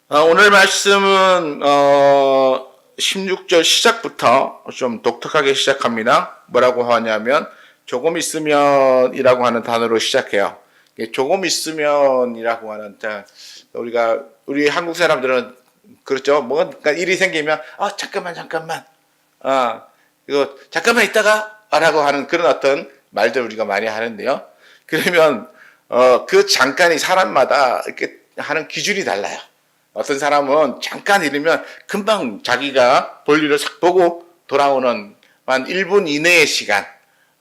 오늘 말씀은 16절 시작부터 좀 독특하게 시작합니다. 뭐라고 하냐면 조금 있으면이라고 하는 단어로 시작해요. 조금 있으면이라고 하는, 우리 한국 사람들은 그렇죠. 뭔가 일이 생기면 잠깐만 이거 잠깐만 있다가 라고 하는 그런 어떤 말들 우리가 많이 하는데요. 그러면 그 잠깐이 사람마다 이렇게 하는 기준이 달라요. 어떤 사람은 잠깐 이르면 금방 자기가 볼일을 싹 보고 돌아오는 한 1분 이내의 시간,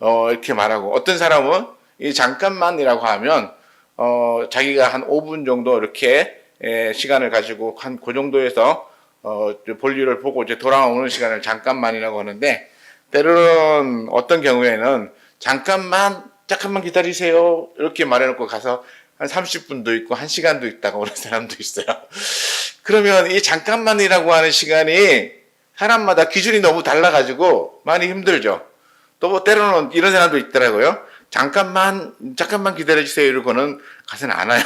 이렇게 말하고, 어떤 사람은 이 잠깐만이라고 하면 자기가 한 5분 정도 이렇게 시간을 가지고 한 그 정도에서 볼일을 보고 이제 돌아오는 시간을 잠깐만이라고 하는데, 때로는 어떤 경우에는 잠깐만 기다리세요 이렇게 말해놓고 가서 한 30분도 있고 1시간도 있다고 그런 사람도 있어요. 그러면 이 잠깐만이라고 하는 시간이 사람마다 기준이 너무 달라가지고 많이 힘들죠. 또 뭐 때로는 이런 사람도 있더라고요. 잠깐만 기다려주세요 이러고는 가서는 안 와요.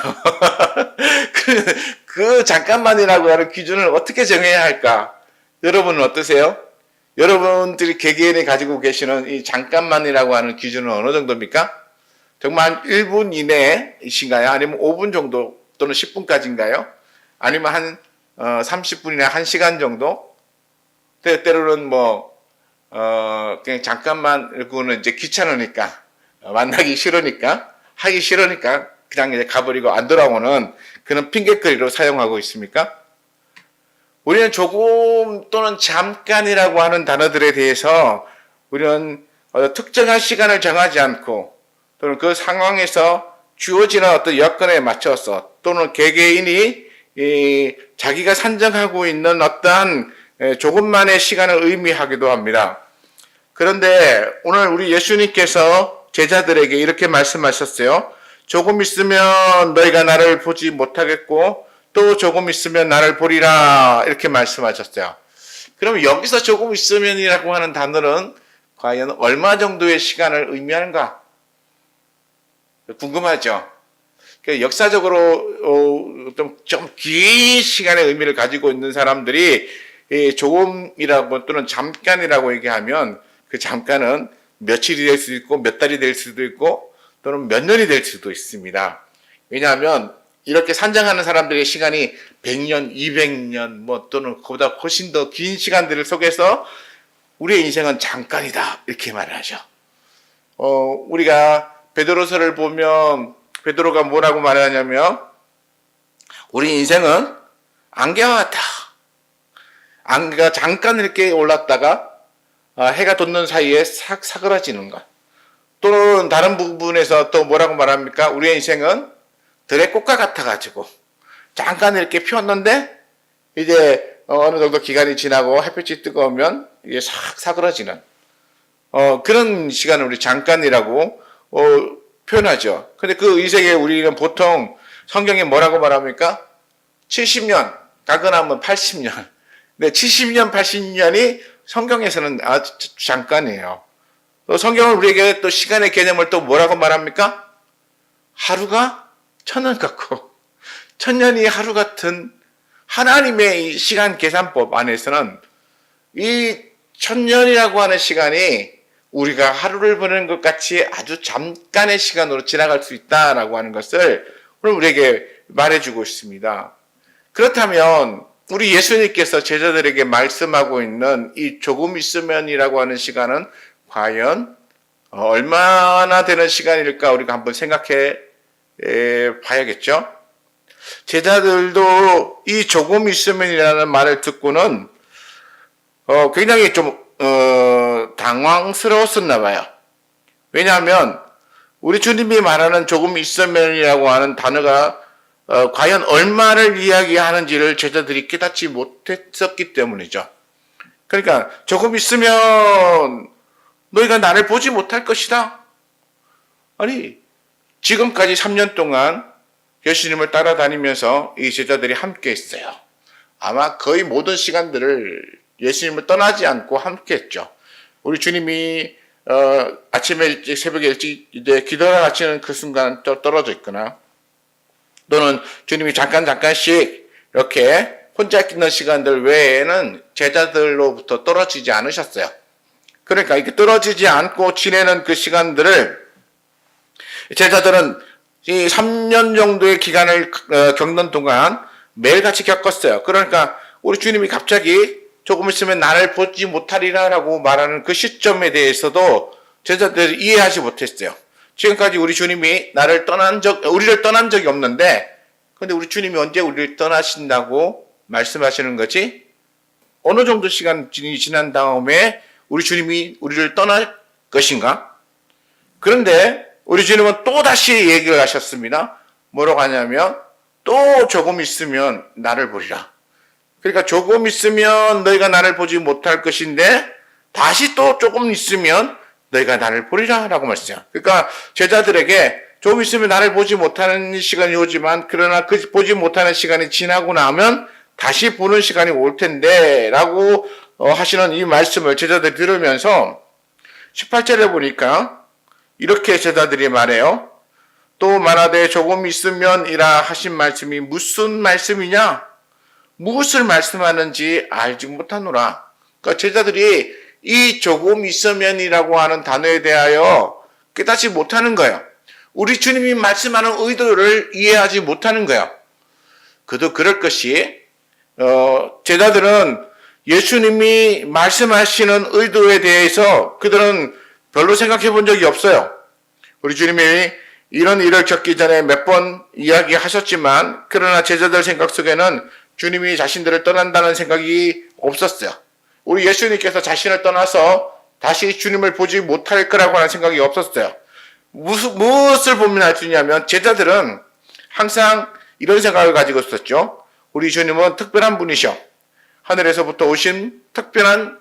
그 잠깐만이라고 하는 기준을 어떻게 정해야 할까? 여러분은 어떠세요? 여러분들이 개개인이 가지고 계시는 이 잠깐만이라고 하는 기준은 어느 정도입니까? 정말 1분 이내이신가요? 아니면 5분 정도 또는 10분까지인가요? 아니면 한 30분이나 1시간 정도? 때로는 그냥 잠깐만, 그거는 이제 귀찮으니까, 만나기 싫으니까, 하기 싫으니까, 그냥 이제 가버리고 안 돌아오는 그런 핑계거리로 사용하고 있습니까? 우리는 조금 또는 잠깐이라고 하는 단어들에 대해서 우리는 특정한 시간을 정하지 않고 또는 그 상황에서 주어지는 어떤 여건에 맞춰서 또는 개개인이 자기가 산정하고 있는 어떠한 조금만의 시간을 의미하기도 합니다. 그런데 오늘 우리 예수님께서 제자들에게 이렇게 말씀하셨어요. 조금 있으면 너희가 나를 보지 못하겠고 또 조금 있으면 나를 보리라 이렇게 말씀하셨어요. 그럼 여기서 조금 있으면이라고 하는 단어는 과연 얼마 정도의 시간을 의미하는가? 궁금하죠? 역사적으로 좀 긴 시간의 의미를 가지고 있는 사람들이 조금이라고 또는 잠깐이라고 얘기하면 그 잠깐은 며칠이 될 수도 있고 몇 달이 될 수도 있고 또는 몇 년이 될 수도 있습니다. 왜냐하면 이렇게 산정하는 사람들의 시간이 100년, 200년 또는 그보다 훨씬 더 긴 시간들을 속에서 우리의 인생은 잠깐이다 이렇게 말을 하죠. 우리가 베드로서를 보면 베드로가 뭐라고 말하냐면 우리 인생은 안개와 같다. 안개가 잠깐 이렇게 올랐다가 해가 돋는 사이에 싹 사그라지는 것. 또는 다른 부분에서 또 뭐라고 말합니까? 우리의 인생은 들의 꽃과 같아가지고 잠깐 이렇게 피었는데 이제 어느 정도 기간이 지나고 햇빛이 뜨거우면 이게 싹 사그라지는 그런 시간을 우리 잠깐이라고 표현하죠. 근데 그 인생에 우리는 보통 성경에 뭐라고 말합니까? 70년, 가거나면 80년. 근데 70년, 80년이 성경에서는 아주 잠깐이에요. 또 성경은 우리에게 또 시간의 개념을 또 뭐라고 말합니까? 하루가 천년 같고, 천년이 하루 같은 하나님의 시간 계산법 안에서는 이 천년이라고 하는 시간이 우리가 하루를 보내는 것 같이 아주 잠깐의 시간으로 지나갈 수 있다라고 하는 것을 오늘 우리에게 말해주고 있습니다. 그렇다면 우리 예수님께서 제자들에게 말씀하고 있는 이 조금 있으면이라고 하는 시간은 과연 얼마나 되는 시간일까 우리가 한번 생각해 봐야겠죠. 제자들도 이 조금 있으면이라는 말을 듣고는 굉장히 좀 당황스러웠었나 봐요. 왜냐하면 우리 주님이 말하는 조금 있으면이라고 하는 단어가 과연 얼마를 이야기하는지를 제자들이 깨닫지 못했었기 때문이죠. 그러니까 조금 있으면 너희가 나를 보지 못할 것이다. 아니 지금까지 3년 동안 예수님을 따라다니면서 이 제자들이 함께 했어요. 아마 거의 모든 시간들을 예수님을 떠나지 않고 함께 했죠. 우리 주님이 아침에 일찍 새벽에 일찍 이제 기도를 마치는 그 순간 떨어져 있거나 또는 주님이 잠깐씩 이렇게 혼자 있는 시간들 외에는 제자들로부터 떨어지지 않으셨어요. 그러니까 이렇게 떨어지지 않고 지내는 그 시간들을 제자들은 이 3년 정도의 기간을 겪는 동안 매일같이 겪었어요. 그러니까 우리 주님이 갑자기 조금 있으면 나를 보지 못하리라라고 말하는 그 시점에 대해서도 제자들이 이해하지 못했어요. 지금까지 우리 주님이 우리를 떠난 적이 없는데, 근데 우리 주님이 언제 우리를 떠나신다고 말씀하시는 거지? 어느 정도 시간이 지난 다음에 우리 주님이 우리를 떠날 것인가? 그런데 우리 주님은 또 다시 얘기를 하셨습니다. 뭐라고 하냐면 또 조금 있으면 나를 보리라. 그러니까 조금 있으면 너희가 나를 보지 못할 것인데 다시 또 조금 있으면 너희가 나를 보리라 라고 말씀해요. 그러니까 제자들에게 조금 있으면 나를 보지 못하는 시간이 오지만 그러나 그 보지 못하는 시간이 지나고 나면 다시 보는 시간이 올 텐데 라고 하시는 이 말씀을 제자들이 들으면서 18절에 보니까 이렇게 제자들이 말해요. 또 말하되 조금 있으면 이라 하신 말씀이 무슨 말씀이냐? 무엇을 말씀하는지 알지 못하노라. 그러니까 제자들이 이 조금 있으면이라고 하는 단어에 대하여 깨닫지 못하는 거예요. 우리 주님이 말씀하는 의도를 이해하지 못하는 거예요. 그도 그럴 것이 제자들은 예수님이 말씀하시는 의도에 대해서 그들은 별로 생각해 본 적이 없어요. 우리 주님이 이런 일을 겪기 전에 몇 번 이야기하셨지만 그러나 제자들 생각 속에는 주님이 자신들을 떠난다는 생각이 없었어요. 우리 예수님께서 자신을 떠나서 다시 주님을 보지 못할 거라고 하는 생각이 없었어요. 무엇을 보면 알 수 있냐면 제자들은 항상 이런 생각을 가지고 있었죠. 우리 주님은 특별한 분이셔. 하늘에서부터 오신 특별한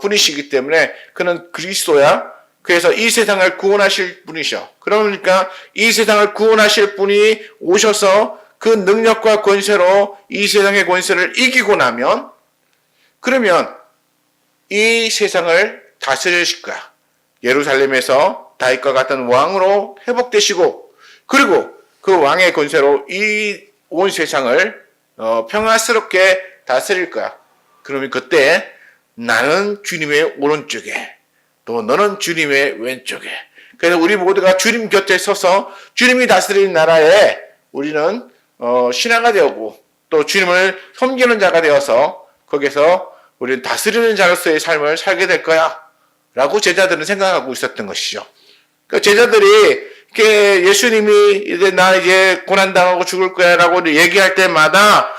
분이시기 때문에 그는 그리스도야. 그래서 이 세상을 구원하실 분이셔. 그러니까 이 세상을 구원하실 분이 오셔서 그 능력과 권세로 이 세상의 권세를 이기고 나면 그러면 이 세상을 다스리실 거야. 예루살렘에서 다윗과 같은 왕으로 회복되시고 그리고 그 왕의 권세로 이 온 세상을 평화스럽게 다스릴 거야. 그러면 그때 나는 주님의 오른쪽에 또 너는 주님의 왼쪽에. 그래서 우리 모두가 주님 곁에 서서 주님이 다스리는 나라에 우리는 신하가 되고 또 주님을 섬기는 자가 되어서 거기서 우리는 다스리는 자로서의 삶을 살게 될 거야 라고 제자들은 생각하고 있었던 것이죠. 그 제자들이 예수님이 이제 고난당하고 죽을 거야 라고 얘기할 때마다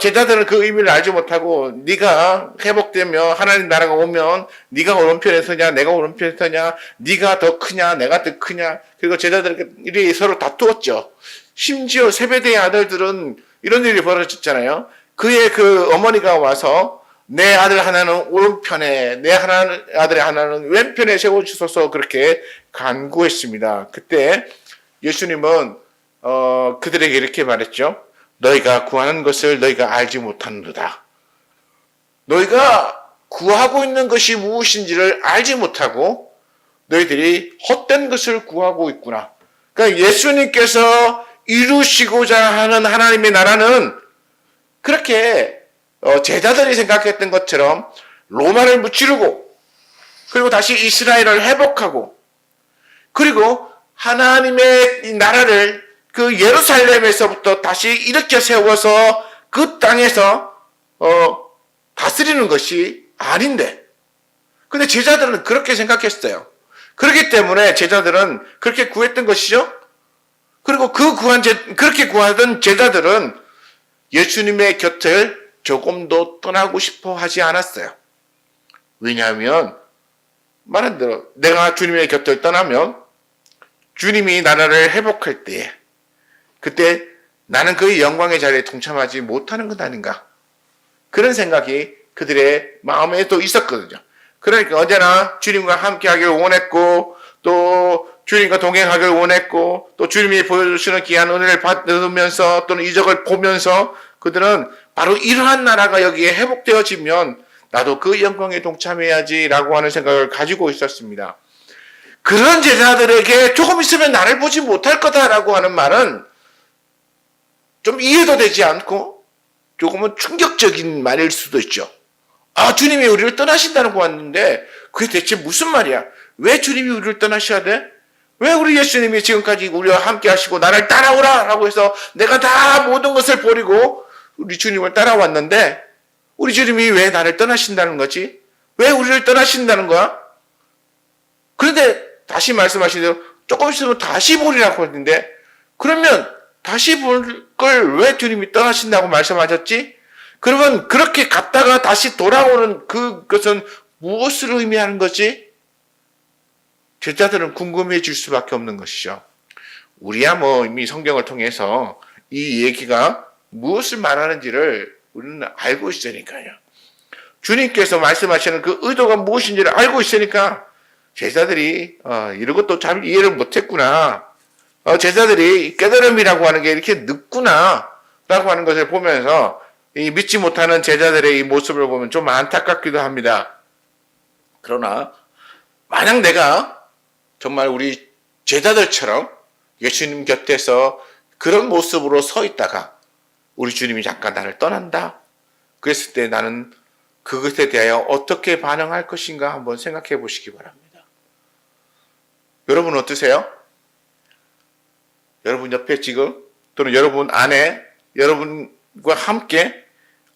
제자들은 그 의미를 알지 못하고 네가 회복되면 하나님 나라가 오면 네가 오른편에 서냐 내가 오른편에 서냐 네가 더 크냐 내가 더 크냐. 그리고 제자들이 서로 다투었죠. 심지어 세베대의 아들들은 이런 일이 벌어졌잖아요. 그의 그 어머니가 와서 내 아들 하나는 오른편에 내 아들 하나는 왼편에 세워주소서 그렇게 간구했습니다. 그때 예수님은 그들에게 이렇게 말했죠. 너희가 구하는 것을 너희가 알지 못하는도다. 너희가 구하고 있는 것이 무엇인지를 알지 못하고 너희들이 헛된 것을 구하고 있구나. 그러니까 예수님께서 이루시고자 하는 하나님의 나라는 그렇게 제자들이 생각했던 것처럼 로마를 무찌르고 그리고 다시 이스라엘을 회복하고 그리고 하나님의 나라를 그 예루살렘에서부터 다시 일으켜 세워서 그 땅에서 다스리는 것이 아닌데 근데 제자들은 그렇게 생각했어요. 그렇기 때문에 제자들은 그렇게 구했던 것이죠. 그리고 그렇게 구하던 제자들은 예수님의 곁을 조금도 떠나고 싶어 하지 않았어요. 왜냐하면 말한 대로 내가 주님의 곁을 떠나면 주님이 나라를 회복할 때에 그때 나는 그의 영광의 자리에 동참하지 못하는 것 아닌가. 그런 생각이 그들의 마음에 또 있었거든요. 그러니까 언제나 주님과 함께 하길 원했고 또 주님과 동행하길 원했고 또 주님이 보여주시는 귀한 은혜를 받으면서 또는 이적을 보면서 그들은 바로 이러한 나라가 여기에 회복되어지면 나도 그 영광에 동참해야지라고 하는 생각을 가지고 있었습니다. 그런 제자들에게 조금 있으면 나를 보지 못할 거다라고 하는 말은 좀 이해도 되지 않고 조금은 충격적인 말일 수도 있죠. 아, 주님이 우리를 떠나신다는 거 왔는데 그게 대체 무슨 말이야? 왜 주님이 우리를 떠나셔야 돼? 왜 우리 예수님이 지금까지 우리와 함께 하시고 나를 따라오라 라고 해서 내가 다 모든 것을 버리고 우리 주님을 따라왔는데 우리 주님이 왜 나를 떠나신다는 거지? 왜 우리를 떠나신다는 거야? 그런데 다시 말씀하신 대로 조금 있으면 다시 보리라고 했는데 그러면 다시 볼 걸 왜 주님이 떠나신다고 말씀하셨지? 그러면 그렇게 갔다가 다시 돌아오는 그것은 무엇을 의미하는 거지? 제자들은 궁금해질 수밖에 없는 것이죠. 우리야 이미 성경을 통해서 이 얘기가 무엇을 말하는지를 우리는 알고 있으니까요. 주님께서 말씀하시는 그 의도가 무엇인지를 알고 있으니까 제자들이 이런 것도 잘 이해를 못했구나. 제자들이 깨달음이라고 하는 게 이렇게 늦구나 라고 하는 것을 보면서 이 믿지 못하는 제자들의 이 모습을 보면 좀 안타깝기도 합니다. 그러나 만약 내가 정말 우리 제자들처럼 예수님 곁에서 그런 모습으로 서 있다가 우리 주님이 잠깐 나를 떠난다. 그랬을 때 나는 그것에 대하여 어떻게 반응할 것인가 한번 생각해 보시기 바랍니다. 여러분 어떠세요? 여러분 옆에 지금 또는 여러분 안에 여러분과 함께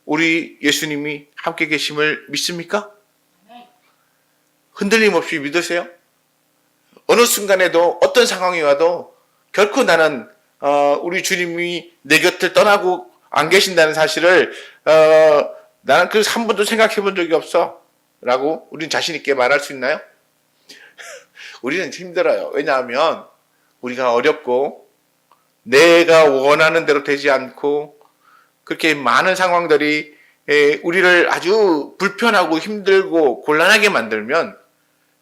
우리 예수님이 함께 계심을 믿습니까? 흔들림 없이 믿으세요? 어느 순간에도 어떤 상황이 와도 결코 나는 우리 주님이 내 곁을 떠나고 안 계신다는 사실을 나는 그 한 번도 생각해 본 적이 없어 라고 우리는 자신 있게 말할 수 있나요? 우리는 힘들어요. 왜냐하면 우리가 어렵고 내가 원하는 대로 되지 않고 그렇게 많은 상황들이 우리를 아주 불편하고 힘들고 곤란하게 만들면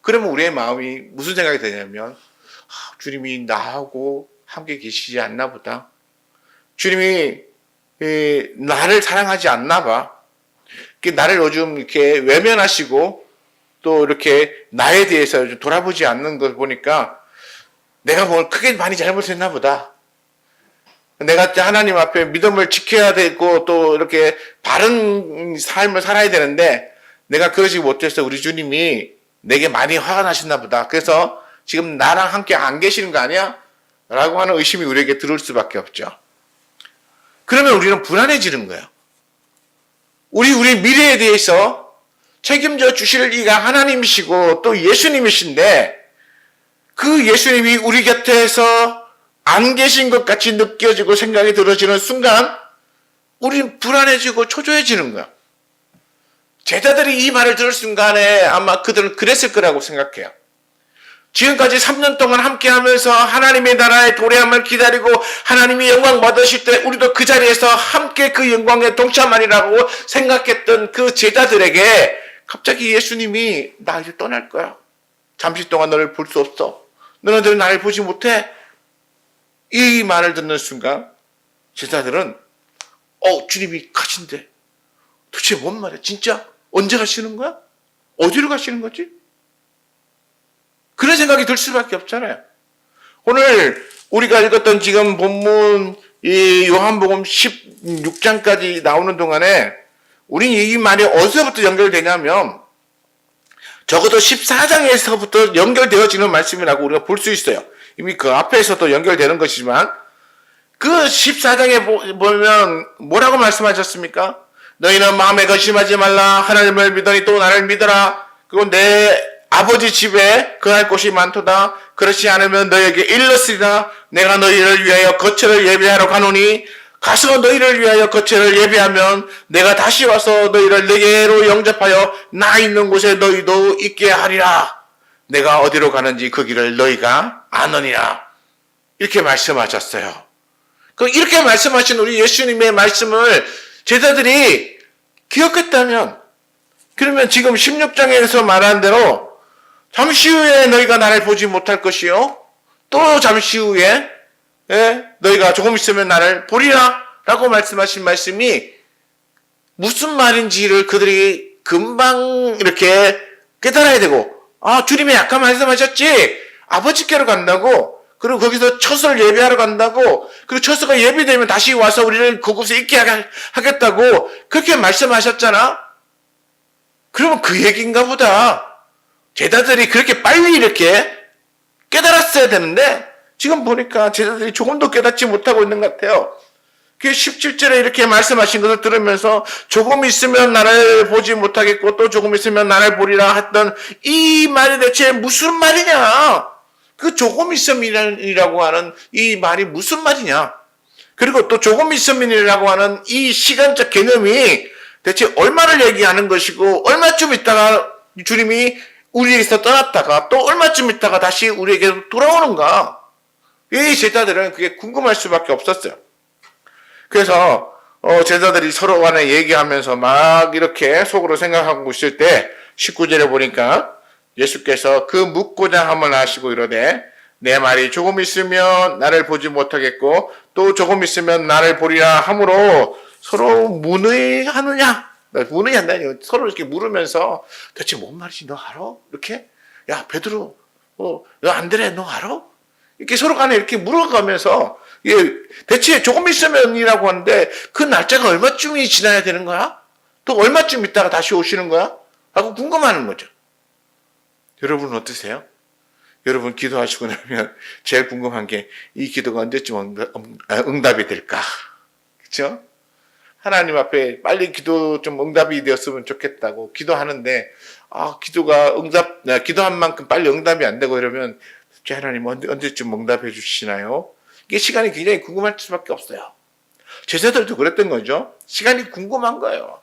그러면 우리의 마음이 무슨 생각이 드냐면 주님이 나하고 함께 계시지 않나 보다. 주님이 나를 사랑하지 않나 봐. 나를 요즘 이렇게 외면하시고 또 이렇게 나에 대해서 돌아보지 않는 걸 보니까 내가 뭘 크게 많이 잘못했나 보다. 내가 하나님 앞에 믿음을 지켜야 되고 또 이렇게 바른 삶을 살아야 되는데 내가 그러지 못해서 우리 주님이 내게 많이 화가 나셨나 보다. 그래서 지금 나랑 함께 안 계시는 거 아니야? 라고 하는 의심이 우리에게 들어올 수밖에 없죠. 그러면 우리는 불안해지는 거예요. 우리 미래에 대해서 책임져 주실 이가 하나님이시고 또 예수님이신데 그 예수님이 우리 곁에서 안 계신 것 같이 느껴지고 생각이 들어지는 순간 우린 불안해지고 초조해지는 거야. 제자들이 이 말을 들을 순간에 아마 그들은 그랬을 거라고 생각해요. 지금까지 3년 동안 함께하면서 하나님의 나라의 도래함을 기다리고 하나님이 영광 받으실 때 우리도 그 자리에서 함께 그 영광에 동참하리라고 생각했던 그 제자들에게 갑자기 예수님이 나 이제 떠날 거야. 잠시 동안 너를 볼 수 없어. 너네들은 나를 보지 못해. 이 말을 듣는 순간 제자들은 주님이 가신대. 도대체 뭔 말이야? 진짜? 언제 가시는 거야? 어디로 가시는 거지? 그런 생각이 들 수밖에 없잖아요. 오늘 우리가 읽었던 지금 본문 이 요한복음 16장까지 나오는 동안에 우린 이 말이 어디서부터 연결되냐면 적어도 14장에서부터 연결되어지는 말씀이라고 우리가 볼 수 있어요. 이미 그 앞에서도 연결되는 것이지만 그 14장에 보면 뭐라고 말씀하셨습니까? 너희는 마음에 거심하지 말라. 하나님을 믿으니 또 나를 믿어라. 그리고 내 아버지 집에 거할 곳이 많도다. 그렇지 않으면 너희에게 일렀으리라. 내가 너희를 위하여 거처를 예비하러 가노니 가서 너희를 위하여 거처를 예비하면 내가 다시 와서 너희를 내게로 영접하여 나 있는 곳에 너희도 있게 하리라. 내가 어디로 가는지 그 길을 너희가 아느니라. 이렇게 말씀하셨어요. 이렇게 말씀하신 우리 예수님의 말씀을 제자들이 기억했다면 그러면 지금 16장에서 말한 대로 잠시 후에 너희가 나를 보지 못할 것이요 또 잠시 후에 너희가 조금 있으면 나를 보리라 라고 말씀하신 말씀이 무슨 말인지를 그들이 금방 이렇게 깨달아야 되고 주님이 아까 말씀하셨지 아버지께로 간다고 그리고 거기서 처소를 예배하러 간다고, 그리고 처소가 예비되면 다시 와서 우리를 그곳에 있게 하겠다고 그렇게 말씀하셨잖아. 그러면 그 얘기인가 보다. 제자들이 그렇게 빨리 이렇게 깨달았어야 되는데 지금 보니까 제자들이 조금도 깨닫지 못하고 있는 것 같아요. 그 17절에 이렇게 말씀하신 것을 들으면서 조금 있으면 나를 보지 못하겠고 또 조금 있으면 나를 보리라 했던 이 말이 대체 무슨 말이냐? 그 조금 있으면이라고 하는 이 말이 무슨 말이냐? 그리고 또 조금 있으면이라고 하는 이 시간적 개념이 대체 얼마를 얘기하는 것이고 얼마쯤 있다가 주님이 우리에게서 떠났다가 또 얼마쯤 있다가 다시 우리에게 돌아오는가? 이 제자들은 그게 궁금할 수밖에 없었어요. 그래서 제자들이 서로 간에 얘기하면서 막 이렇게 속으로 생각하고 있을 때 19절에 보니까 예수께서 그 묻고자 함을 하시고 이러되 내 말이 조금 있으면 나를 보지 못하겠고 또 조금 있으면 나를 보리라 하므로 서로 문의하느냐? 문의한다니 서로 이렇게 물으면서 대체 뭔 말이지 너 알아? 이렇게 야 베드로 너 안드레 너 알아? 이렇게 서로 간에 이렇게 물어가면서 대체 조금 있으면이라고 하는데 그 날짜가 얼마쯤이 지나야 되는 거야? 또 얼마쯤 있다가 다시 오시는 거야? 하고 궁금하는 거죠. 여러분 어떠세요? 여러분 기도하시고 나면 제일 궁금한 게 이 기도가 언제쯤 응답이 될까? 그렇죠? 하나님 앞에 빨리 기도 좀 응답이 되었으면 좋겠다고 기도하는데 기도한 만큼 빨리 응답이 안 되고 이러면 하나님 언제쯤 응답해 주시나요? 이게 시간이 굉장히 궁금할 수밖에 없어요. 제자들도 그랬던 거죠. 시간이 궁금한 거예요.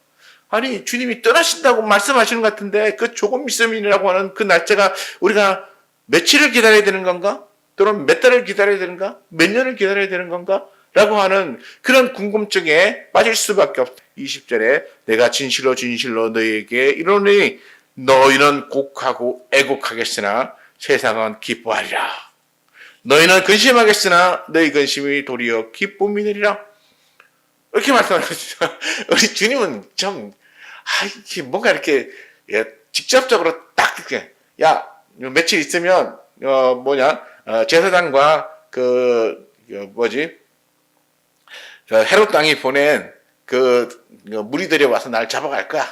아니 주님이 떠나신다고 말씀하시는 것 같은데 그 조금 있음이라고 하는 그 날짜가 우리가 며칠을 기다려야 되는 건가? 또는 몇 달을 기다려야 되는가? 몇 년을 기다려야 되는 건가? 라고 하는 그런 궁금증에 빠질 수밖에 없다. 20절에 내가 진실로 진실로 너희에게 이르노니 너희는 곡하고 애곡하겠으나 세상은 기뻐하리라. 너희는 근심하겠으나 너희 근심이 도리어 기쁨이 되리라. 이렇게 말씀하셨죠. 우리 주님은 좀 뭔가 이렇게 직접적으로 딱 이렇게 며칠 있으면 제사장과 헤롯 왕이 보낸 무리들이 와서 나를 잡아갈 거야.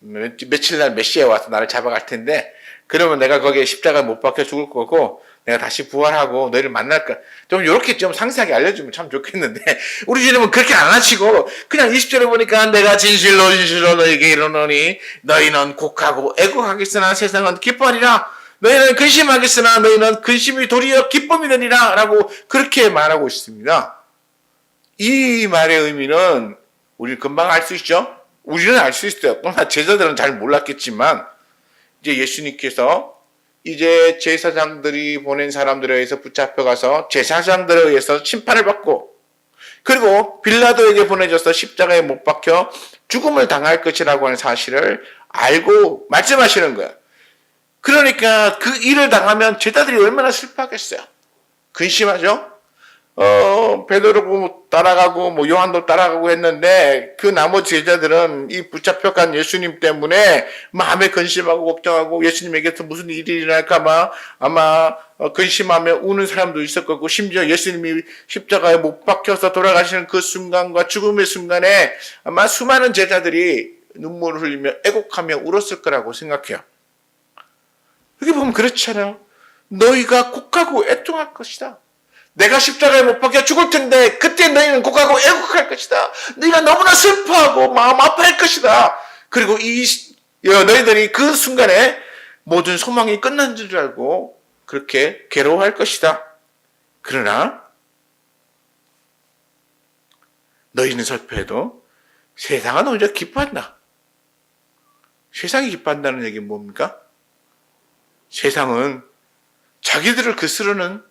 며칠 날 몇 시에 와서 나를 잡아갈 텐데 그러면 내가 거기에 십자가에 못 박혀 죽을 거고 내가 다시 부활하고 너희를 만날 거야. 좀 이렇게 좀 상세하게 알려주면 참 좋겠는데 우리 주님은 그렇게 안 하시고 그냥 20절에 보니까 내가 진실로 진실로 너희에게 이르노니 너희는 곡하고 애곡하겠으나 세상은 기뻐하리라. 너희는 근심하겠으나 너희는 근심이 도리어 기쁨이 되리라 라고 그렇게 말하고 있습니다. 이 말의 의미는 우리는 금방 알 수 있죠. 우리는 알 수 있어요. 그러나 제자들은 잘 몰랐겠지만 이제 예수님께서 이제 제사장들이 보낸 사람들에 의해서 붙잡혀가서 제사장들에 의해서 심판을 받고 그리고 빌라도에게 보내져서 십자가에 못 박혀 죽음을 당할 것이라고 하는 사실을 알고 말씀하시는 거예요. 그러니까 그 일을 당하면 제자들이 얼마나 슬퍼하겠어요. 근심하죠. 베드로도 따라가고 요한도 따라가고 했는데 그 나머지 제자들은 이 붙잡혀간 예수님 때문에 마음에 근심하고 걱정하고 예수님에게서 무슨 일이 일어날까 아마 근심하며 우는 사람도 있을 거고 심지어 예수님이 십자가에 못 박혀서 돌아가시는 그 순간과 죽음의 순간에 아마 수많은 제자들이 눈물을 흘리며 애곡하며 울었을 거라고 생각해요. 여기 보면 그렇잖아요. 너희가 곡하고 애통할 것이다. 내가 십자가에 못 박혀 죽을 텐데 그때 너희는 곡하고 애곡할 것이다. 너희가 너무나 슬퍼하고 마음 아파할 것이다. 그리고 너희들이 그 순간에 모든 소망이 끝난 줄 알고 그렇게 괴로워할 것이다. 그러나 너희는 슬퍼해도 세상은 오히려 기뻐한다. 세상이 기뻐한다는 얘기는 뭡니까? 세상은 자기들을 거스르는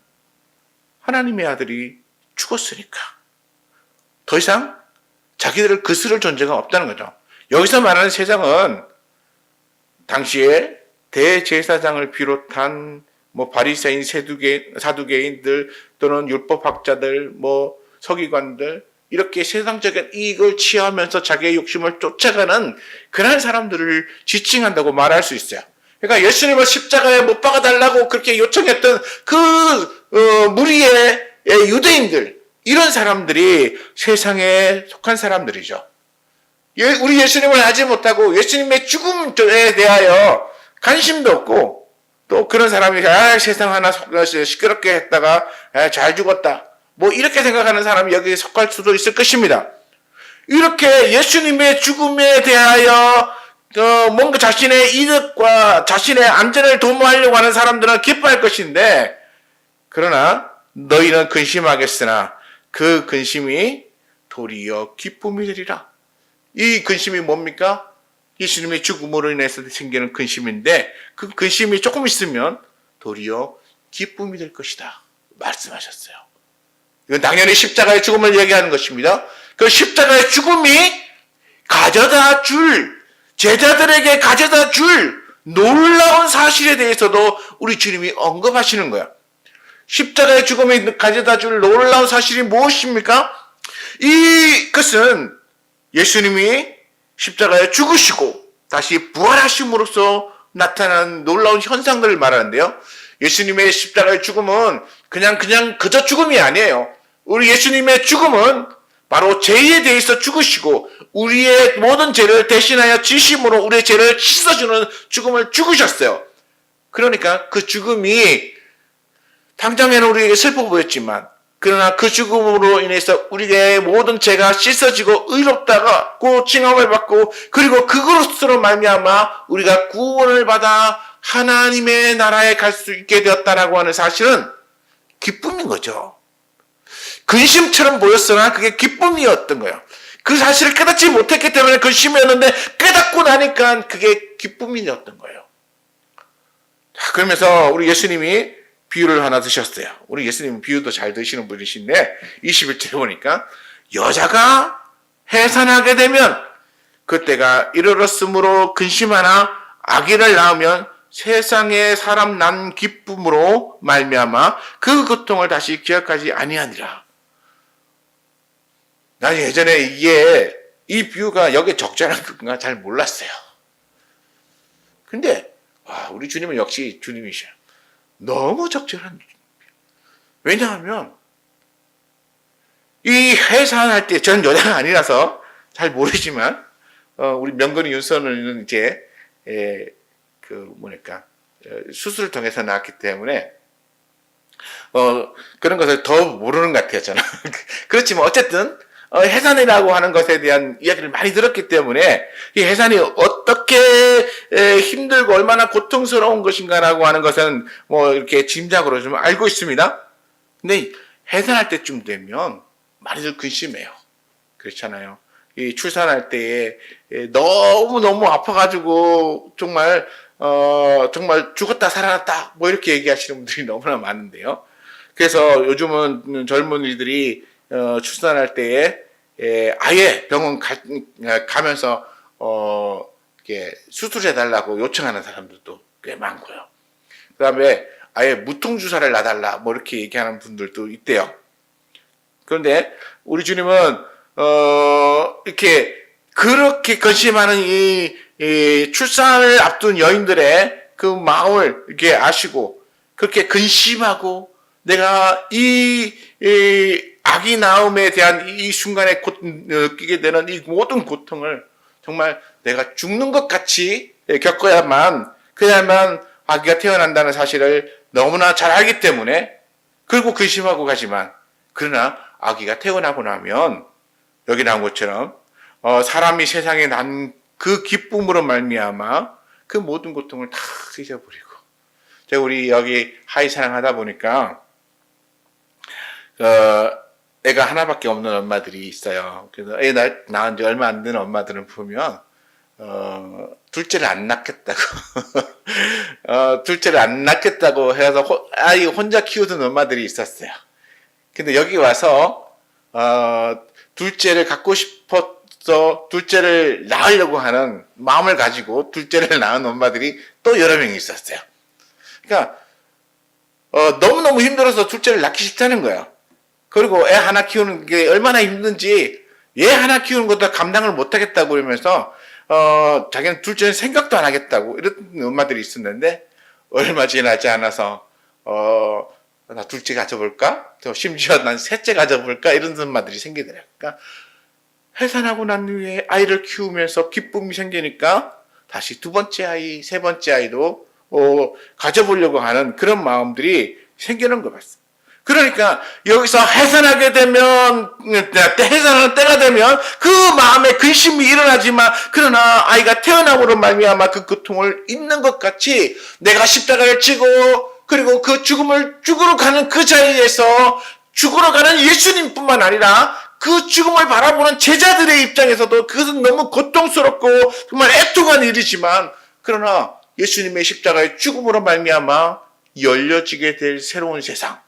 하나님의 아들이 죽었으니까 더 이상 자기들을 거스를 존재가 없다는 거죠. 여기서 말하는 세상은 당시에 대제사장을 비롯한 바리새인, 사두개인들 또는 율법학자들, 서기관들 이렇게 세상적인 이익을 취하면서 자기의 욕심을 쫓아가는 그런 사람들을 지칭한다고 말할 수 있어요. 그러니까 예수님을 십자가에 못 박아달라고 그렇게 요청했던 그 무리의 유대인들, 이런 사람들이 세상에 속한 사람들이죠. 우리 예수님을 알지 못하고 예수님의 죽음에 대하여 관심도 없고, 또 그런 사람이 세상 하나 시끄럽게 했다가 잘 죽었다, 뭐 이렇게 생각하는 사람이 여기에 속할 수도 있을 것입니다. 이렇게 예수님의 죽음에 대하여 뭔가 자신의 이득과 자신의 안전을 도모하려고 하는 사람들은 기뻐할 것인데, 그러나 너희는 근심하겠으나 그 근심이 도리어 기쁨이 되리라. 이 근심이 뭡니까? 예수님의 죽음으로 인해서 생기는 근심인데, 그 근심이 조금 있으면 도리어 기쁨이 될 것이다 말씀하셨어요. 이건 당연히 십자가의 죽음을 얘기하는 것입니다. 그 십자가의 죽음이 가져다 줄, 제자들에게 가져다 줄 놀라운 사실에 대해서도 우리 주님이 언급하시는 거야. 십자가의 죽음이 가져다 줄 놀라운 사실이 무엇입니까? 이것은 예수님이 십자가에 죽으시고 다시 부활하심으로써 나타나는 놀라운 현상들을 말하는데요. 예수님의 십자가의 죽음은 그냥 그저 죽음이 아니에요. 우리 예수님의 죽음은 바로 죄에 대해서 죽으시고 우리의 모든 죄를 대신하여 지심으로 우리의 죄를 씻어주는 죽음을 죽으셨어요. 그러니까 그 죽음이 당장에는 우리에게 슬퍼 보였지만, 그러나 그 죽음으로 인해서 우리의 모든 죄가 씻어지고 의롭다고 칭함을 받고, 그리고 그것으로 말미암아 우리가 구원을 받아 하나님의 나라에 갈 수 있게 되었다라고 하는 사실은 기쁨인 거죠. 근심처럼 보였으나 그게 기쁨이었던 거예요. 그 사실을 깨닫지 못했기 때문에 근심이었는데 깨닫고 나니까 그게 기쁨이었던 거예요. 자, 그러면서 우리 예수님이 비유를 하나 드셨어요. 우리 예수님은 비유도 잘 드시는 분이신데 21절에 보니까 여자가 해산하게 되면 그때가 이르렀으므로 근심하나 아기를 낳으면 세상에 사람 난 기쁨으로 말미암아 그 고통을 다시 기억하지 아니하니라. 난 예전에 이 비유가 여기에 적절한 건가 잘 몰랐어요. 근데 우리 주님은 역시 주님이셔요. 너무 적절한. 왜냐하면 이 해산할 때, 저는 여자가 아니라서 잘 모르지만 우리 명건이 윤선은 이제 수술을 통해서 나왔기 때문에 그런 것을 더 모르는 것 같아요, 저는. 그렇지만 어쨌든 해산이라고 하는 것에 대한 이야기를 많이 들었기 때문에 이 해산이 어떻게 힘들고 얼마나 고통스러운 것인가라고 하는 것은 뭐 이렇게 짐작으로 좀 알고 있습니다. 근데 해산할 때쯤 되면 많이들 근심해요. 그렇잖아요. 이 출산할 때에 너무 아파가지고 정말 죽었다 살아났다 뭐 이렇게 얘기하시는 분들이 너무나 많은데요. 그래서 요즘은 젊은이들이 출산할 때에 아예 병원 가면서 이렇게 수술해달라고 요청하는 사람들도 꽤 많고요. 그 다음에 아예 무통주사를 놔달라 뭐 이렇게 얘기하는 분들도 있대요. 그런데 우리 주님은 이렇게 그렇게 근심하는 이 출산을 앞둔 여인들의 그 마음을 이렇게 아시고 그렇게 근심하고 내가 이 아기 낳음에 대한 이 순간에 느끼게 되는 이 모든 고통을 정말 내가 죽는 것 같이 겪어야만 아기가 태어난다는 사실을 너무나 잘 알기 때문에 그리고 근심하고 가지만, 그러나 아기가 태어나고 나면 여기 나온 것처럼 사람이 세상에 난 그 기쁨으로 말미암아 그 모든 고통을 다 잊어버리고, 제가 우리 여기 하이사랑 하다 보니까 애가 하나밖에 없는 엄마들이 있어요. 그래서 애 낳은 지 얼마 안 된 엄마들은 보면 둘째를 안 낳겠다고 둘째를 안 낳겠다고 해서 아이 혼자 키우던 엄마들이 있었어요. 근데 여기 와서 둘째를 갖고 싶어서 둘째를 낳으려고 하는 마음을 가지고 둘째를 낳은 엄마들이 또 여러 명이 있었어요. 그러니까 너무너무 힘들어서 둘째를 낳기 싫다는 거예요. 그리고 애 하나 키우는 게 얼마나 힘든지 얘 하나 키우는 것도 감당을 못하겠다고 그러면서 자기는 둘째는 생각도 안 하겠다고 이런 엄마들이 있었는데 얼마 지나지 않아서 나 둘째 가져볼까? 또 심지어 난 셋째 가져볼까? 이런 엄마들이 생기더라고요. 그러니까 해산하고 난 후에 아이를 키우면서 기쁨이 생기니까 다시 두 번째 아이, 세 번째 아이도 가져보려고 하는 그런 마음들이 생기는 것 같습니다. 그러니까 여기서 해산하게 되면, 해산하는 때가 되면 그 마음에 근심이 일어나지만, 그러나 아이가 태어남으로 말미암아 그 고통을 잊는 것 같이 내가 십자가를 지고 그리고 그 죽음을 죽으러 가는 그 자리에서 죽으러 가는 예수님뿐만 아니라 그 죽음을 바라보는 제자들의 입장에서도 그것은 너무 고통스럽고 정말 애통한 일이지만, 그러나 예수님의 십자가의 죽음으로 말미암아 열려지게 될 새로운 세상,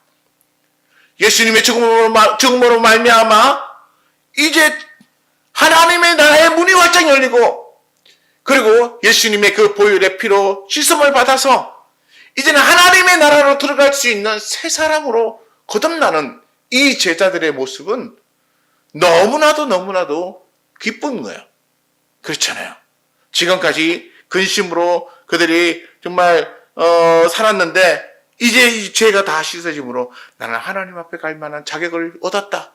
예수님의 죽음으로 말미암아 이제 하나님의 나라의 문이 활짝 열리고, 그리고 예수님의 그 보혈의 피로 씻음을 받아서 이제는 하나님의 나라로 들어갈 수 있는 새 사람으로 거듭나는 이 제자들의 모습은 너무나도 기쁜 거예요. 그렇잖아요. 지금까지 근심으로 그들이 정말 살았는데 이제 이 죄가 다 씻어짐으로 나는 하나님 앞에 갈 만한 자격을 얻었다.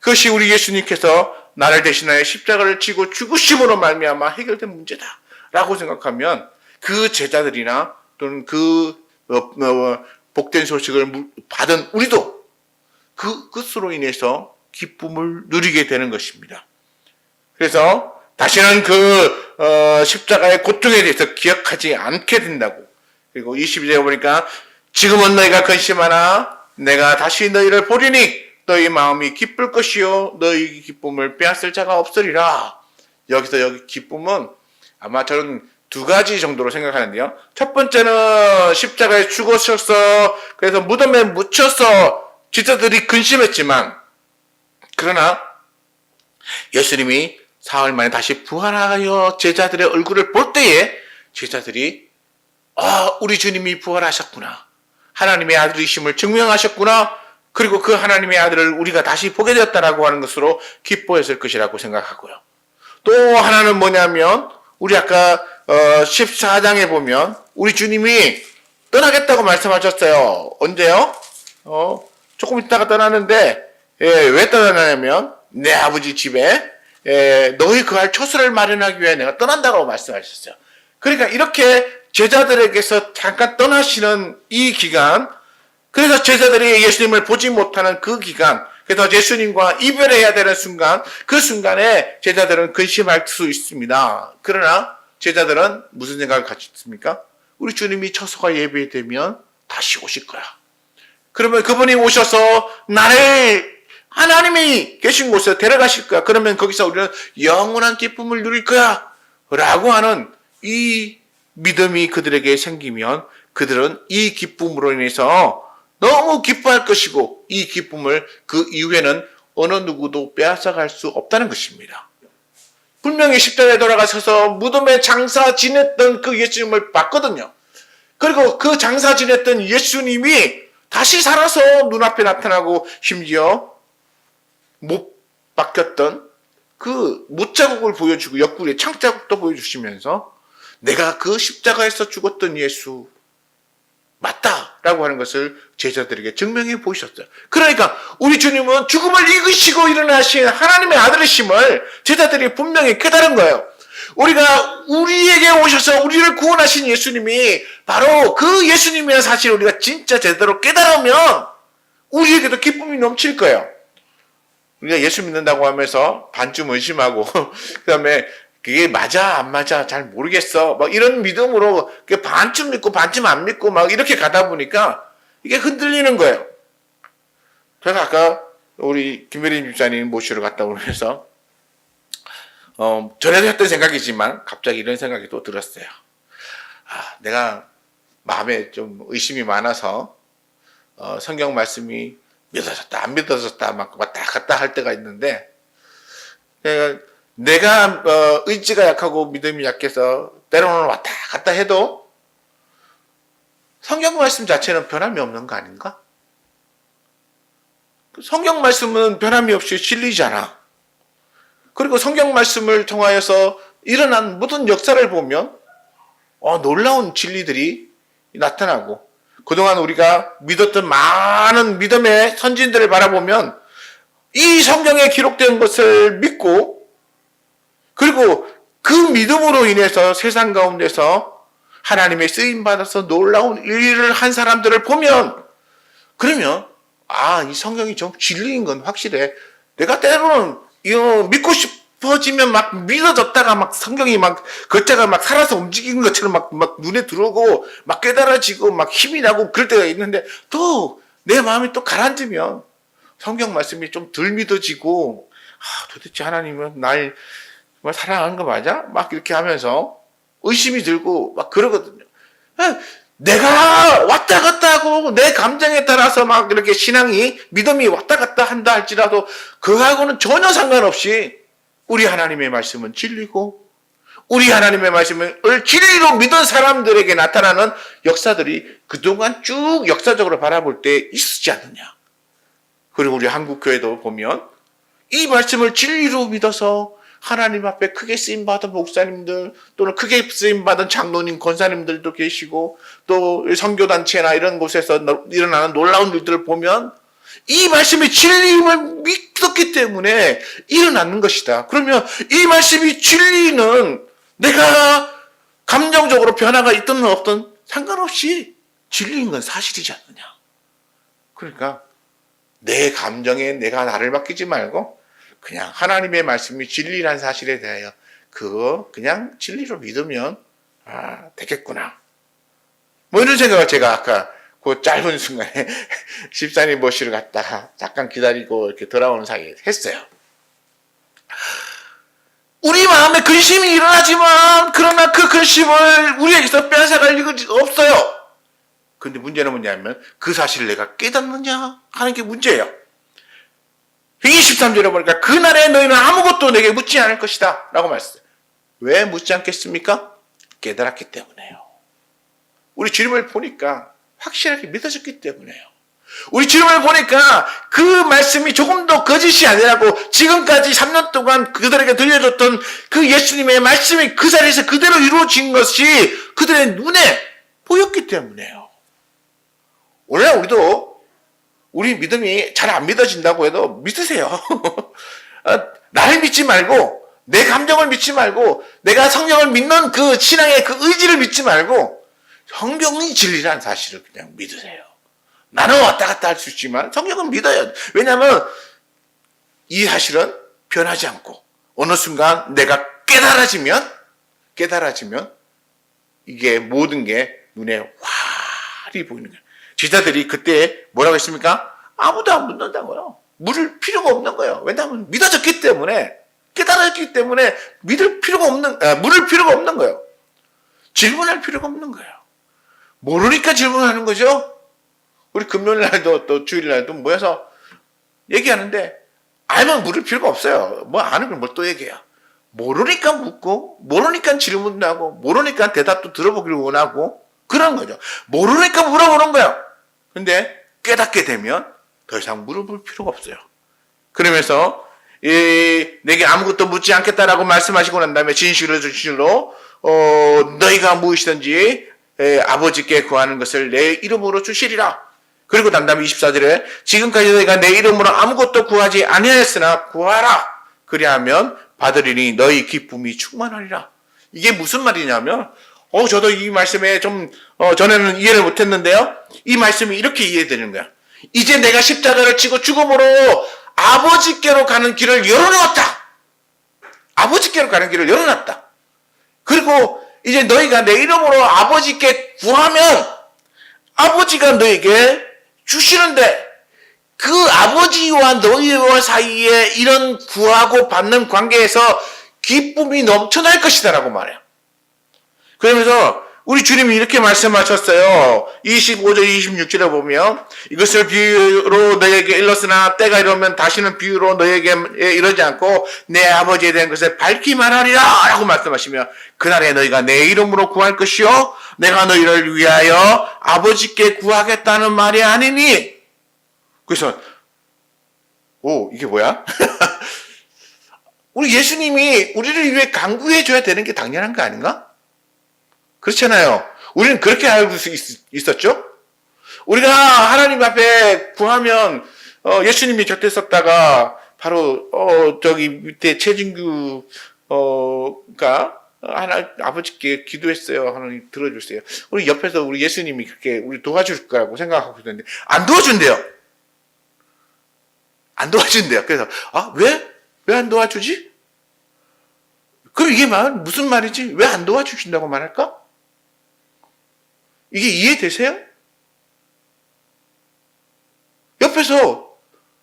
그것이 우리 예수님께서 나를 대신하여 십자가를 지고 죽으심으로 말미암아 해결된 문제다 라고 생각하면, 그 제자들이나 또는 그 복된 소식을 받은 우리도 그것으로 인해서 기쁨을 누리게 되는 것입니다. 그래서 다시는 그 십자가의 고통에 대해서 기억하지 않게 된다고. 그리고 22절에 보니까 지금은 너희가 근심하나 내가 다시 너희를 보리니 너희 마음이 기쁠 것이요 너희 기쁨을 빼앗을 자가 없으리라. 여기서 여기 기쁨은 아마 저는 두 가지 정도로 생각하는데요. 첫 번째는 십자가에 죽으셔서 그래서 무덤에 묻혀서 제자들이 근심했지만, 그러나 예수님이 사흘 만에 다시 부활하여 제자들의 얼굴을 볼 때에 제자들이 우리 주님이 부활하셨구나, 하나님의 아들이심을 증명하셨구나, 그리고 그 하나님의 아들을 우리가 다시 보게 되었다라고 하는 것으로 기뻐했을 것이라고 생각하고요. 또 하나는 뭐냐면, 우리 아까 14장에 보면 우리 주님이 떠나겠다고 말씀하셨어요. 언제요? 조금 있다가 떠나는데, 왜 떠나냐면 내 아버지 집에 너희 거할 처소를 마련하기 위해 내가 떠난다고 말씀하셨어요. 그러니까 이렇게 제자들에게서 잠깐 떠나시는 이 기간, 그래서 제자들이 예수님을 보지 못하는 그 기간, 그래서 예수님과 이별해야 되는 순간, 그 순간에 제자들은 근심할 수 있습니다. 그러나 제자들은 무슨 생각을 가졌습니까? 우리 주님이 처소가 예배되면 다시 오실 거야. 그러면 그분이 오셔서 나를 하나님이 계신 곳에 데려가실 거야. 그러면 거기서 우리는 영원한 기쁨을 누릴 거야 라고 하는 이 믿음이 그들에게 생기면, 그들은 이 기쁨으로 인해서 너무 기뻐할 것이고, 이 기쁨을 그 이후에는 어느 누구도 빼앗아갈 수 없다는 것입니다. 분명히 십자가에 돌아가셔서 무덤에 장사 지냈던 그 예수님을 봤거든요. 그리고 그 장사 지냈던 예수님이 다시 살아서 눈앞에 나타나고, 심지어 못 박혔던 그 못자국을 보여주고 옆구리에 창자국도 보여주시면서 내가 그 십자가에서 죽었던 예수 맞다라고 하는 것을 제자들에게 증명해 보이셨어요. 그러니까 우리 주님은 죽음을 이기시고 일어나신 하나님의 아들이심을 제자들이 분명히 깨달은 거예요. 우리에게 오셔서 우리를 구원하신 예수님이 바로 그 예수님이라는 사실을 우리가 진짜 제대로 깨달으면 우리에게도 기쁨이 넘칠 거예요. 우리가 예수 믿는다고 하면서 반쯤 의심하고 그 다음에 그게 맞아 안 맞아 잘 모르겠어 막 이런 믿음으로 반쯤 믿고 반쯤 안 믿고 막 이렇게 가다 보니까 이게 흔들리는 거예요. 제가 아까 우리 김혜린 집사님 모시러 갔다 오면서 전에도 했던 생각이지만 갑자기 이런 생각이 또 들었어요. 내가 마음에 좀 의심이 많아서 성경 말씀이 믿어졌다 안 믿어졌다 막 왔다 갔다 할 때가 있는데, 내가 의지가 약하고 믿음이 약해서 때로는 왔다 갔다 해도 성경 말씀 자체는 변함이 없는 거 아닌가? 성경 말씀은 변함이 없이 진리잖아. 그리고 성경 말씀을 통하여서 일어난 모든 역사를 보면 놀라운 진리들이 나타나고, 그동안 우리가 믿었던 많은 믿음의 선진들을 바라보면 이 성경에 기록된 것을 믿고, 그리고 그 믿음으로 인해서 세상 가운데서 하나님의 쓰임받아서 놀라운 일을 한 사람들을 보면, 그러면 이 성경이 좀 진리인 건 확실해. 내가 때로는 이거 믿고 싶어지면 막 믿어졌다가 막 성경이 막 글자가 막 살아서 움직이는 것처럼 막 눈에 들어오고 막 깨달아지고 막 힘이 나고 그럴 때가 있는데, 또 내 마음이 또 가라앉으면 성경 말씀이 좀 덜 믿어지고, 도대체 하나님은 날 사랑하는 거 맞아? 막 이렇게 하면서 의심이 들고 막 그러거든요. 내가 왔다 갔다 하고 내 감정에 따라서 막 이렇게 신앙이, 믿음이 왔다 갔다 한다 할지라도 그거하고는 전혀 상관없이 우리 하나님의 말씀은 진리고, 우리 하나님의 말씀을 진리로 믿은 사람들에게 나타나는 역사들이 그동안 쭉 역사적으로 바라볼 때 있지 않느냐. 그리고 우리 한국교회도 보면 이 말씀을 진리로 믿어서 하나님 앞에 크게 쓰임받은 목사님들, 또는 크게 쓰임받은 장로님, 권사님들도 계시고, 또 선교단체나 이런 곳에서 일어나는 놀라운 일들을 보면 이 말씀이 진리임을 믿었기 때문에 일어나는 것이다. 그러면 이 말씀이 진리는 내가 감정적으로 변화가 있든 없든 상관없이 진리인 건 사실이지 않느냐. 그러니까 내 감정에 내가 나를 맡기지 말고 그냥 하나님의 말씀이 진리란 사실에 대하여 그거 그냥 진리로 믿으면 되겠구나. 뭐 이런 생각을 제가 아까 그 짧은 순간에 집사님 모시러 갔다가 잠깐 기다리고 이렇게 돌아오는 사이에 했어요. 우리 마음에 근심이 일어나지만 그러나 그 근심을 우리에게서 뺏어갈 일은 없어요. 근데 문제는 뭐냐면 그 사실을 내가 깨닫느냐 하는 게 문제예요. 23절에 보니까 그날에 너희는 아무것도 내게 묻지 않을 것이다 라고 말했어요. 왜 묻지 않겠습니까? 깨달았기 때문에요. 우리 주님을 보니까 확실하게 믿어졌기 때문에요. 우리 주님을 보니까 그 말씀이 조금 더 거짓이 아니라고, 지금까지 3년 동안 그들에게 들려줬던 그 예수님의 말씀이 그 자리에서 그대로 이루어진 것이 그들의 눈에 보였기 때문에요. 오늘 우리도 우리 믿음이 잘 안 믿어진다고 해도 믿으세요. 나를 믿지 말고, 내 감정을 믿지 말고, 내가 성령을 믿는 그 신앙의 그 의지를 믿지 말고 성경이 진리라는 사실을 그냥 믿으세요. 나는 왔다 갔다 할 수 있지만 성경은 믿어요. 왜냐하면 이 사실은 변하지 않고 어느 순간 내가 깨달아지면 이게 모든 게 눈에 활이 보이는 거예요. 제자들이 그때 뭐라고 했습니까? 아무도 안 묻는다고요. 물을 필요가 없는 거예요. 왜냐하면 믿어졌기 때문에, 깨달았기 때문에 물을 필요가 없는 거예요. 질문할 필요가 없는 거예요. 모르니까 질문하는 거죠. 우리 금요일날도 또 주일날도 모여서 얘기하는데 알면 물을 필요가 없어요. 뭐 아는 걸 뭘 또 얘기해요. 모르니까 묻고, 모르니까 질문하고, 모르니까 대답도 들어보기를 원하고, 그런 거죠. 모르니까 물어보는 거예요. 근데 깨닫게 되면 더 이상 물어볼 필요가 없어요. 그러면서 내게 아무것도 묻지 않겠다라고 말씀하시고 난 다음에 진실로 너희가 무엇이든지 아버지께 구하는 것을 내 이름으로 주시리라. 그리고 난 다음에 24절에 지금까지 너희가 내 이름으로 아무것도 구하지 아니하였으나 구하라. 그리하면 받으리니 너희 기쁨이 충만하리라. 이게 무슨 말이냐면, 저도 이 말씀에 좀 전에는 이해를 못했는데요. 이 말씀이 이렇게 이해되는 거야. 이제 내가 십자가를 치고 죽음으로 아버지께로 가는 길을 열어놓았다. 아버지께로 가는 길을 열어놨다. 그리고 이제 너희가 내 이름으로 아버지께 구하면 아버지가 너에게 주시는데, 그 아버지와 너희와 사이에 이런 구하고 받는 관계에서 기쁨이 넘쳐날 것이다라고 말해요. 그러면서 우리 주님이 이렇게 말씀하셨어요. 25절 26절에 보면 이것을 비유로 너에게 일렀으나 때가 이르면 다시는 비유로 너에게 이르지 않고 내 아버지에 대한 것을 밝히 말하리라 라고 말씀하시며, 그날에 너희가 내 이름으로 구할 것이요 내가 너희를 위하여 아버지께 구하겠다는 말이 아니니. 그래서 이게 뭐야? 우리 예수님이 우리를 위해 간구해 줘야 되는 게 당연한 거 아닌가? 그렇잖아요. 우리는 그렇게 알고 있었죠? 우리가 하나님 앞에 구하면 예수님이 곁에 있었다가 바로 저기 밑에 최진규가 아버지께 기도했어요. 하나님 들어주세요. 우리 옆에서 우리 예수님이 그렇게 우리 도와줄 거라고 생각하고 있는데 안 도와준대요. 안 도와준대요. 그래서 왜? 왜 안 도와주지? 그럼 이게 무슨 말이지? 왜 안 도와주신다고 말할까? 이게 이해되세요? 옆에서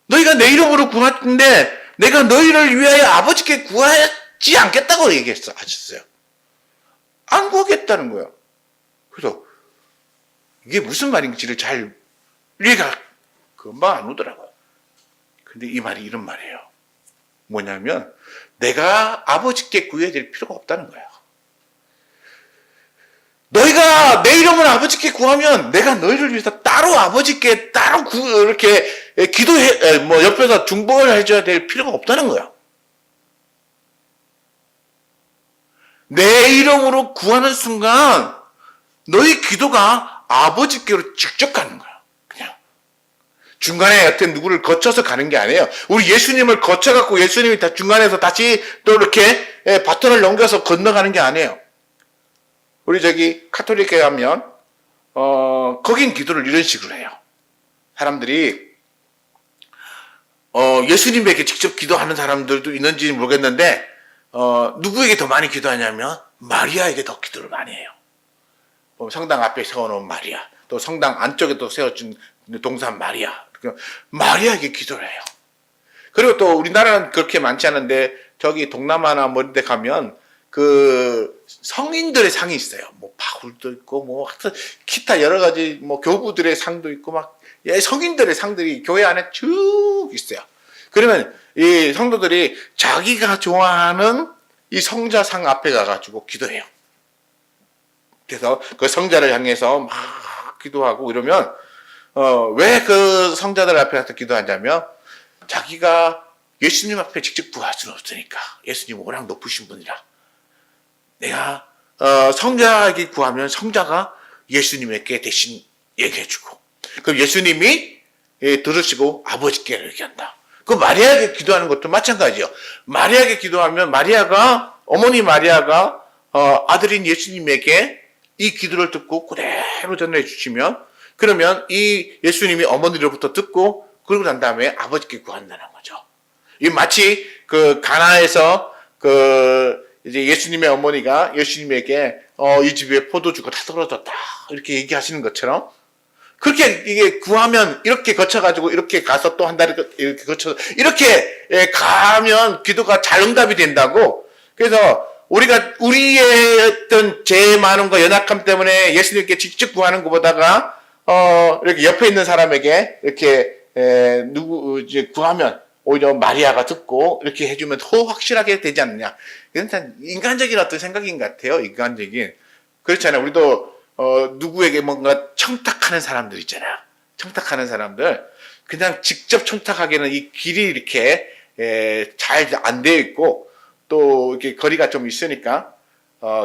너희가 내 이름으로 구했는데 내가 너희를 위하여 아버지께 구하지 않겠다고 하셨어요. 안 구하겠다는 거예요. 그래서 이게 무슨 말인지를 잘 이해가 금방 안 오더라고요. 근데 이 말이 이런 말이에요. 뭐냐면 내가 아버지께 구해야 될 필요가 없다는 거예요. 너희가 내 이름으로 아버지께 구하면 내가 너희를 위해서 따로 아버지께 따로 이렇게 옆에서 중보를 해줘야 될 필요가 없다는 거예요. 내 이름으로 구하는 순간 너희 기도가 아버지께로 직접 가는 거예요. 그냥 중간에 여튼 누구를 거쳐서 가는 게 아니에요. 우리 예수님을 거쳐갖고 예수님이 다 중간에서 다시 또 이렇게 바톤을 넘겨서 건너가는 게 아니에요. 우리 저기 카톨릭에 가면 거긴 기도를 이런 식으로 해요. 사람들이 예수님에게 직접 기도하는 사람들도 있는지 모르겠는데 누구에게 더 많이 기도하냐면 마리아에게 더 기도를 많이 해요. 성당 앞에 세워놓은 마리아, 또 성당 안쪽에 또 세워준 동산 마리아, 마리아에게 기도를 해요. 그리고 또 우리나라는 그렇게 많지 않은데 저기 동남아나 뭐 이런 데 가면 그 성인들의 상이 있어요. 뭐 바울도 있고 뭐 하여튼 기타 여러 가지 뭐 교부들의 상도 있고 막 성인들의 상들이 교회 안에 쭉 있어요. 그러면 이 성도들이 자기가 좋아하는 이 성자상 앞에 가가지고 기도해요. 그래서 그 성자를 향해서 막 기도하고 이러면 왜 그 성자들 앞에 가서 기도하냐면 자기가 예수님 앞에 직접 구할 수는 없으니까 예수님 워낙 높으신 분이라 내가 성자에게 구하면 성자가 예수님에게 대신 얘기해주고 그럼 예수님이 들으시고 아버지께 얘기한다. 그 마리아에게 기도하는 것도 마찬가지예요. 마리아에게 기도하면 어머니 마리아가 아들인 예수님에게 이 기도를 듣고 그대로 전해 주시면 그러면 이 예수님이 어머니로부터 듣고 그러고 난 다음에 아버지께 구한다는 거죠. 이 마치 그 가나에서 이제 예수님의 어머니가 예수님에게 이 집에 포도주가 다 떨어졌다 이렇게 얘기하시는 것처럼 그렇게 이게 구하면 이렇게 거쳐가지고 이렇게 가서 또 한 달에 이렇게 거쳐서 이렇게 가면 기도가 잘 응답이 된다고. 그래서 우리의 어떤 죄 많음과 연약함 때문에 예수님께 직접 구하는 것보다가 이렇게 옆에 있는 사람에게 이렇게 이제 구하면 오히려 마리아가 듣고 이렇게 해주면 더 확실하게 되지 않느냐. 이건 인간적인 어떤 생각인 것 같아요. 인간적인. 그렇잖아요. 우리도 누구에게 뭔가 청탁하는 사람들 있잖아요. 청탁하는 사람들. 그냥 직접 청탁하기에는 이 길이 이렇게 잘 안 되어 있고 또 이렇게 거리가 좀 있으니까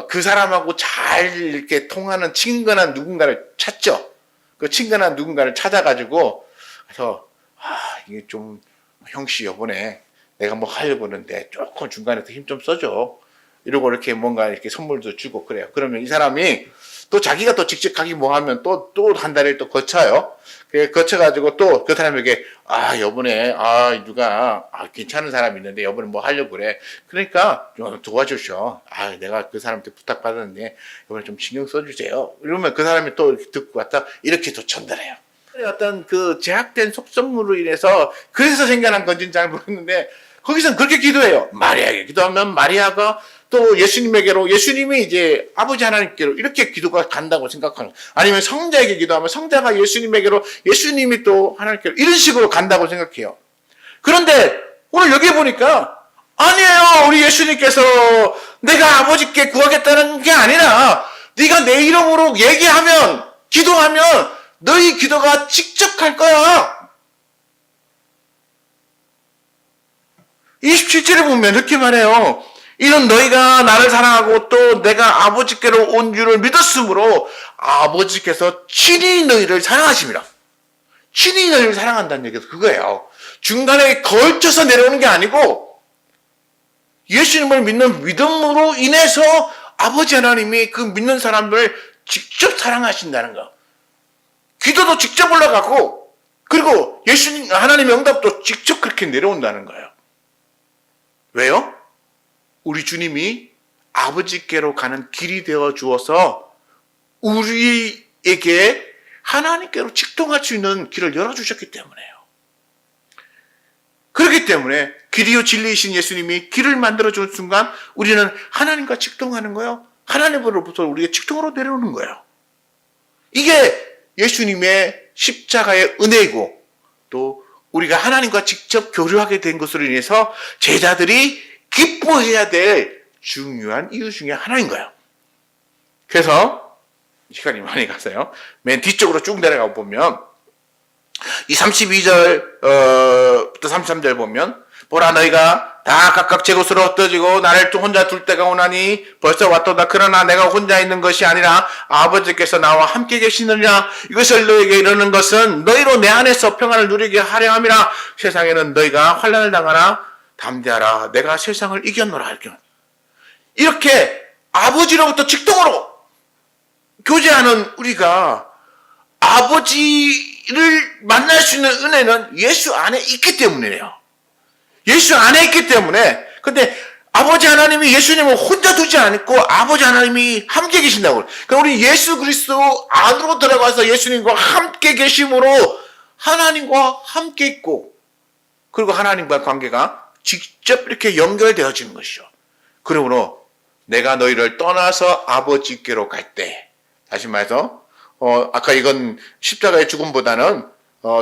그 사람하고 잘 이렇게 통하는 친근한 누군가를 찾죠. 그 친근한 누군가를 찾아가지고 그래서 이게 좀 형씨 요번에 내가 뭐 하려고 하는데 조금 중간에서 힘 좀 써줘. 이러고 이렇게 뭔가 이렇게 선물도 주고 그래요. 그러면 이 사람이 또 자기가 또 직접 가기 뭐 하면 또 한 달을 또 거쳐요. 거쳐가지고 또 그 사람에게 요번에 누가 괜찮은 사람이 있는데 요번에 뭐 하려고 그래. 그러니까 좀 도와주셔. 내가 그 사람한테 부탁받았는데 요번에 좀 신경 써주세요. 이러면 그 사람이 또 이렇게 듣고 왔다 이렇게 또 전달해요. 어떤 그 제약된 속성으로 인해서 그래서 생겨난 건지는 잘 모르겠는데 거기서는 그렇게 기도해요. 마리아에게 기도하면 마리아가 또 예수님에게로 예수님이 이제 아버지 하나님께로 이렇게 기도가 간다고 생각하는 아니면 성자에게 기도하면 성자가 예수님에게로 예수님이 또 하나님께로 이런 식으로 간다고 생각해요. 그런데 오늘 여기 보니까 아니에요. 우리 예수님께서 내가 아버지께 구하겠다는 게 아니라 네가 내 이름으로 얘기하면 기도하면 너희 기도가 직접 갈 거야. 27절에 보면 이렇게 말해요. 이는 너희가 나를 사랑하고 또 내가 아버지께로 온 줄을 믿었으므로 아버지께서 친히 너희를 사랑하심이라. 친히 너희를 사랑한다는 얘기가 그거예요. 중간에 걸쳐서 내려오는 게 아니고 예수님을 믿는 믿음으로 인해서 아버지 하나님이 그 믿는 사람들을 직접 사랑하신다는 거. 기도도 직접 올라가고 그리고 예수님 하나님의 응답도 직접 그렇게 내려온다는 거예요. 왜요? 우리 주님이 아버지께로 가는 길이 되어 주어서 우리에게 하나님께로 직통할 수 있는 길을 열어주셨기 때문에요. 그렇기 때문에 길이요 진리이신 예수님이 길을 만들어준 순간 우리는 하나님과 직통하는 거예요. 하나님으로부터 우리의 직통으로 내려오는 거예요. 이게 예수님의 십자가의 은혜이고 또 우리가 하나님과 직접 교류하게 된 것으로 인해서 제자들이 기뻐해야 될 중요한 이유 중에 하나인 거예요. 그래서 시간이 많이 가서요. 맨 뒤쪽으로 쭉 내려가 보면 이 32절부터 33절 보면 보라 너희가 다 각각 제 곳으로 흩어지고 나를 또 혼자 둘 때가 오나니 벌써 왔도다. 그러나 내가 혼자 있는 것이 아니라 아버지께서 나와 함께 계시느니라. 이것을 너희에게 이르는 것은 너희로 내 안에서 평안을 누리게 하려 함이라. 세상에는 너희가 환난을 당하나 담대하라. 내가 세상을 이겼노라. 이렇게 아버지로부터 직통으로 교제하는 우리가 아버지를 만날 수 있는 은혜는 예수 안에 있기 때문이에요. 예수 안에 있기 때문에. 근데 아버지 하나님이 예수님을 혼자 두지 않고 아버지 하나님이 함께 계신다고. 그러니까 우리 예수 그리스도 안으로 들어가서 예수님과 함께 계심으로 하나님과 함께 있고 그리고 하나님과의 관계가 직접 이렇게 연결되어지는 것이죠. 그러므로 내가 너희를 떠나서 아버지께로 갈 때, 다시 말해서 아까 이건 십자가의 죽음보다는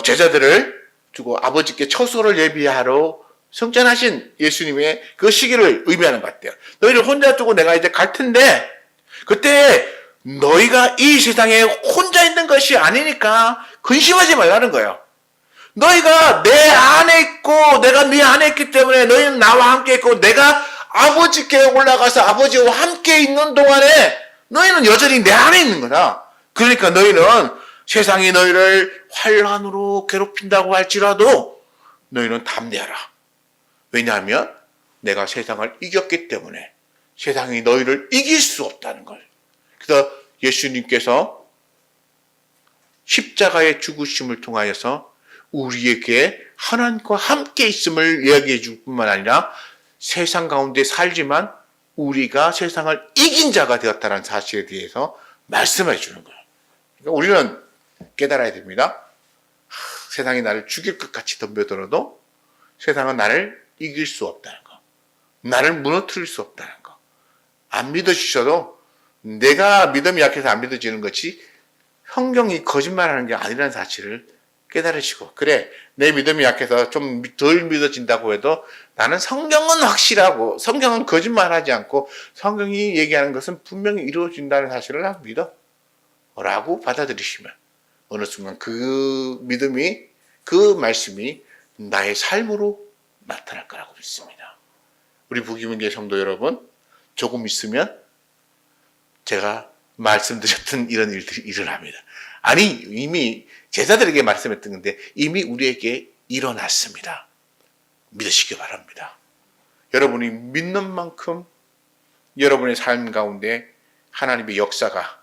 제자들을 두고 아버지께 처소를 예비하러 승천하신 예수님의 그 시기를 의미하는 것 같아요. 너희를 혼자 두고 내가 이제 갈 텐데 그때 너희가 이 세상에 혼자 있는 것이 아니니까 근심하지 말라는 거예요. 너희가 내 안에 있고 내가 네 안에 있기 때문에 너희는 나와 함께 있고 내가 아버지께 올라가서 아버지와 함께 있는 동안에 너희는 여전히 내 안에 있는 거다. 그러니까 너희는 세상이 너희를 환난으로 괴롭힌다고 할지라도 너희는 담대하라. 왜냐하면 내가 세상을 이겼기 때문에 세상이 너희를 이길 수 없다는 걸. 그래서 예수님께서 십자가의 죽으심을 통하여서 우리에게 하나님과 함께 있음을 이야기해 줄 뿐만 아니라 세상 가운데 살지만 우리가 세상을 이긴 자가 되었다는 사실에 대해서 말씀해 주는 거예요. 그러니까 우리는 깨달아야 됩니다. 세상이 나를 죽일 것 같이 덤벼들어도 세상은 나를 이길 수 없다는 거. 나를 무너뜨릴 수 없다는 거. 안 믿어주셔도 내가 믿음이 약해서 안 믿어지는 것이 성경이 거짓말하는 게 아니라는 사실을 깨달으시고, 그래 내 믿음이 약해서 좀 덜 믿어진다고 해도 나는 성경은 확실하고 성경은 거짓말하지 않고 성경이 얘기하는 것은 분명히 이루어진다는 사실을 난 믿어 라고 받아들이시면 어느 순간 그 믿음이, 그 말씀이 나의 삶으로 나타날 거라고 믿습니다. 우리 부귀문계 성도 여러분, 조금 있으면 제가 말씀드렸던 이런 일들이 일어납니다. 아니 이미 제자들에게 말씀했던 건데 이미 우리에게 일어났습니다. 믿으시기 바랍니다. 여러분이 믿는 만큼 여러분의 삶 가운데 하나님의 역사가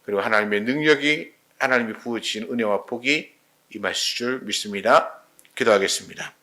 그리고 하나님의 능력이, 하나님이 부어주신 은혜와 복이 임하실 줄 믿습니다. 기도하겠습니다.